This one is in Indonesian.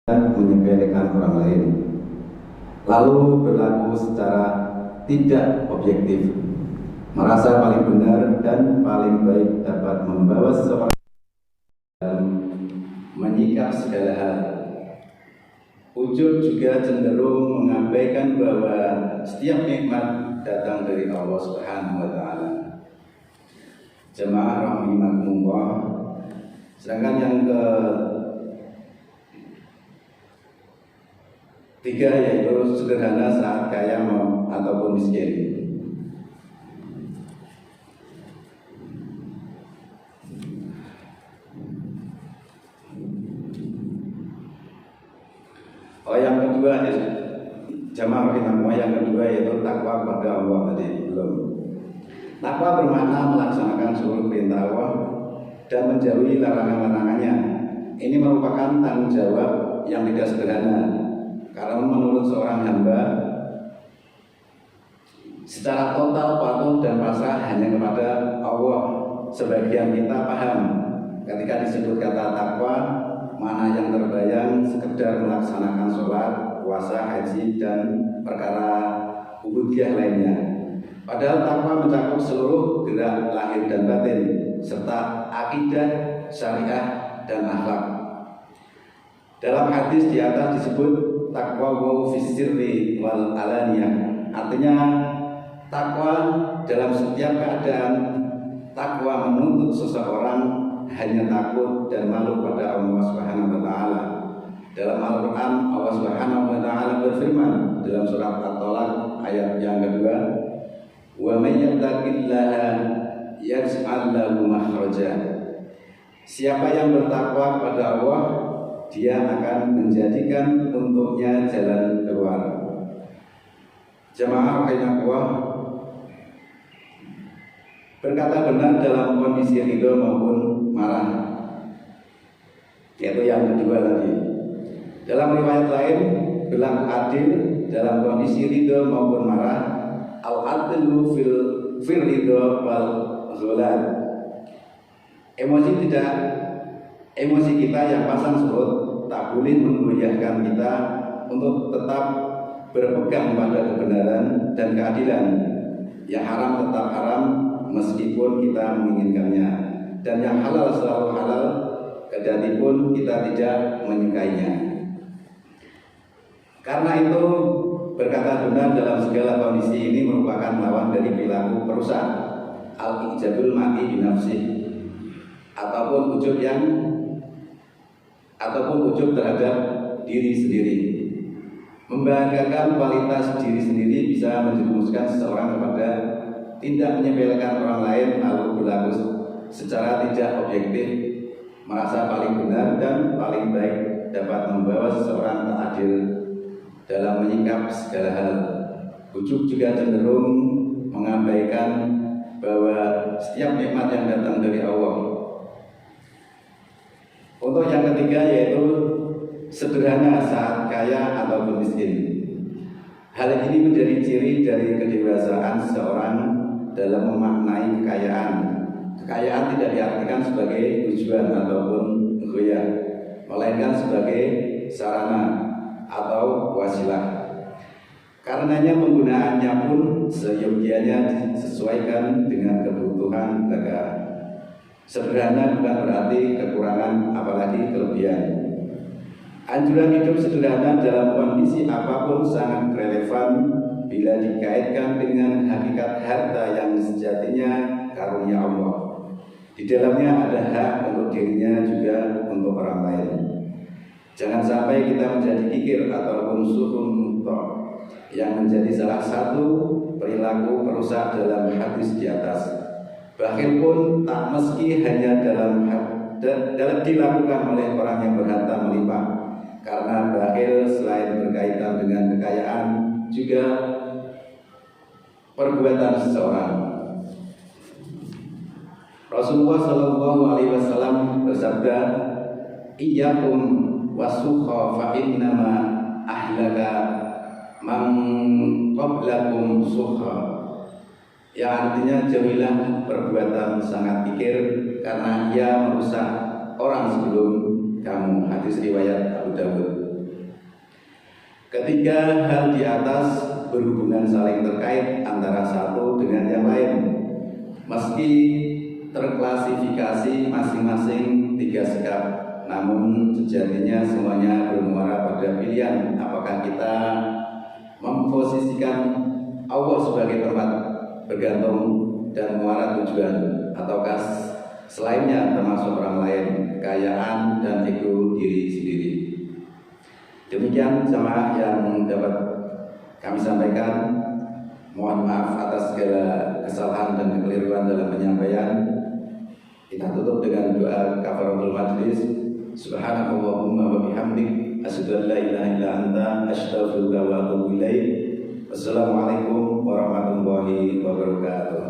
menyepelekan orang lain, lalu berlaku secara tidak objektif, merasa paling benar dan paling baik dapat membawa seseorang dalam menyikap segala hal. Ujub juga cenderung mengabaikan bahwa setiap nikmat datang dari Allah Subhanahu wa Ta'ala. Jemaah rahimakumullah. Sedangkan yang ketiga yaitu sederhana saat kaya ataupun miskin. Yang kedua jamaah rahimahullah, yang kedua yaitu takwa kepada Allah tadi belum. Takwa bermakna melaksanakan seluruh perintah Allah dan menjauhi larangan-larangannya. Ini merupakan tanggung jawab yang tidak sederhana. Karena menurut seorang hamba, secara total patuh dan pasrah hanya kepada Allah. Sebagian kita paham ketika disebut kata takwa, mana yang terbayang sekedar melaksanakan sholat, puasa, haji, dan perkara ubudiyah lainnya. Padahal takwa mencakup seluruh gerak lahir dan batin, serta akidah, syariah, dan akhlak. Dalam hadis di atas disebut takwa fi sirri wal alaniyah, artinya takwa dalam setiap keadaan. Takwa menuntut seseorang hanya takut dan malu pada Allah Subhanahu wa Ta'ala. Dalam Al-Quran, Allah Subhanahu wa Ta'ala berfirman dalam surat At-Tolak ayat yang kedua, wa may yattaqillaha yaj'al lahu makhraja. Siapa yang bertakwa kepada Allah, dia akan menjadikan untuknya jalan keluar. Jemaah rahimahullah, berkata benar dalam kondisi ridho maupun marah, yaitu yang kedua tadi. Dalam riwayat lain, berlaku adil dalam kondisi ridho maupun marah. Al-adlu fil ridho wal ghulal. Emosi kita yang pasang surut tak boleh menggoyahkan kita untuk tetap berpegang pada kebenaran dan keadilan. Yang haram tetap haram meskipun kita menginginkannya, dan yang halal selalu halal kendati pun kita tidak menyukainya. Karena itu berkata benar dalam segala kondisi ini merupakan lawan dari perilaku perusak, al-ijabul mati binafsih, ataupun ujub terhadap diri sendiri. Membahagiakan kualitas diri sendiri bisa menjerumuskan seseorang kepada tidak menyepelekan orang lain, lalu berlaku secara tidak objektif, merasa paling benar dan paling baik dapat membawa seseorang tak adil dalam menyikap segala hal. Ujub juga cenderung mengabaikan bahwa setiap nikmat yang datang dari Allah. Untuk yang ketiga yaitu sederhana saat kaya ataupun miskin. Hal ini menjadi ciri dari kedewasaan seseorang dalam memaknai kekayaan. Kekayaan tidak diartikan sebagai tujuan ataupun ghaya, melainkan sebagai sarana atau wasilah. Karenanya penggunaannya pun seyogianya disesuaikan dengan kebutuhan negara. Sederhana bukan berarti kekurangan, apalagi kelebihan. Anjuran hidup sederhana dalam kondisi apapun sangat relevan bila dikaitkan dengan hakikat harta yang sejatinya karunia Allah. Di dalamnya ada hak untuk dirinya juga untuk orang lain. Jangan sampai kita menjadi kikir ataupun suhun yang menjadi salah satu perilaku perusak dalam hadis di atas. Bakhil pun tak meski hanya dalam dilakukan oleh orang yang berharta melimpah, karena bakhil selain berkaitan dengan kekayaan juga perbuatan seseorang. Rasulullah Shallallahu Alaihi Wasallam bersabda, "Iyyakum wasukha fa innama ahlaka man qablakum sukha." Yang artinya jauhilah perbuatan sangat pikir karena ia merusak orang sebelum kamu. Hadis riwayat Abu Dawud. Ketiga, hal di atas berhubungan saling terkait antara satu dengan yang lain, meski terklasifikasi masing-masing tiga sikap, namun sejatinya semuanya bermuara pada pilihan apakah kita memposisikan Allah sebagai tempat bergantung dan muara tujuan, ataukah selainnya termasuk orang lain, kekayaan dan ego diri sendiri. Demikian jamaah yang dapat kami sampaikan. Mohon maaf atas segala kesalahan dan kekeliruan dalam penyampaian. Kita tutup dengan doa kafaratul majlis. Subhanakallahumma wa bihamdik, asyhadu an la ilaha illa anta, astaghfiruka wa atubu ilaik. Wassalamualaikum warahmatullahi wabarakatuh.